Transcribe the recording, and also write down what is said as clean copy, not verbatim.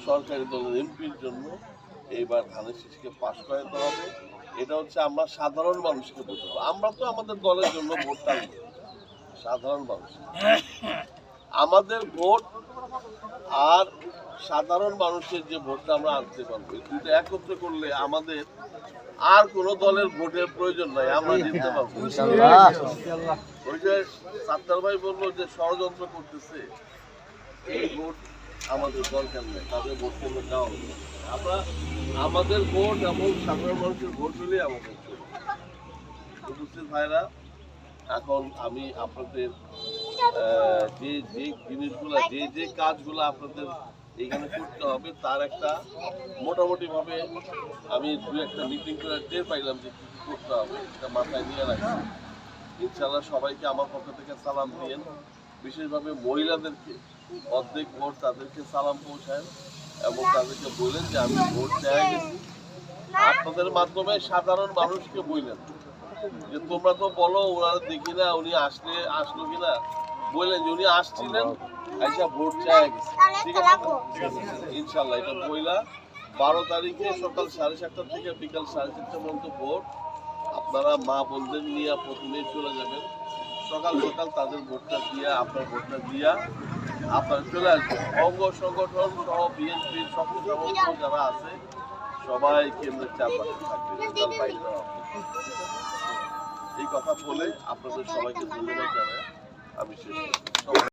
সরকারি দলের এমপির জন্য এইবার ধানের শীষকে পাশ করাতে হবে। এটা হচ্ছে আমরা সাধারণ মানুষকে বোঝাবো। আমরা তো আমাদের দলের জন্য ভোটটা দিই, সাধারণ মানুষ আমাদের ভোট আর সাধারণ মানুষের যে ভোটটা আমরা আনতে পারবো, এই দুটো একত্রে করলে আমাদের আর কোন দলের ভোটের প্রয়োজন নাই, আমরা জিততে পারবো। ওই যে সাত্তার ভাই বললো যে ষড়যন্ত্র করতেছে, এই ভোট আমাদের দরকার নেই, তাদের ভোট করলে দেওয়া হবে। আমরা আমাদের ভোট এবং সাধারণ মানুষের ভোট হলেই আমাদের চলবে। উপস্থিত ভাইরা, এখন আমি আপনাদের যে যে জিনিসগুলা যে কাজগুলো আপনাদের এইখানে করতে হবে তার একটা মোটামুটি ভাবে আমি দু একটা মিটিং করে টের পাইলাম যে কি করতে হবে, এটা মাথায় নিয়ে রাখছি। ইনশাল্লাহ সবাইকে আমার পক্ষ থেকে সালাম দিয়েন, বিশেষভাবে মহিলাদেরকে অর্ধেক ভোট তাদেরকে সালাম পৌঁছায় এবং তাদেরকে বললেন যে আমি ভোট দেওয়া গেছি। আপনাদের মাধ্যমে সাধারণ মানুষকে বললেন যে তোমরা তো বলো ওনারা দেখি না উনি আসলো কিনা, বললেন যে উনি আসছিলেন, আইসা ভোট চায় গেছে। ঠিক আছে, ইনশাল্লাহ এটা পয়লা 12 তারিখে সকাল 7:30 থেকে বিকাল 4:30 পর্যন্ত ভোট। আপনারা মা বোনদের নিয়ে প্রথমে চলে যাবেন, সকাল সকাল তাদের ভোটটা দিয়া আপনার ভোটটা দিয়া আপনারা চলে আসবেন। অঙ্গ সংগঠন সহ বিএনপির সক্রিয় যারা আছে সবাই কেন্দ্রের চারপাশে থাকবে, এই কথা বলে আপনাদের সবাইকে ধন্যবাদ জানাই আমি শেষ করছি।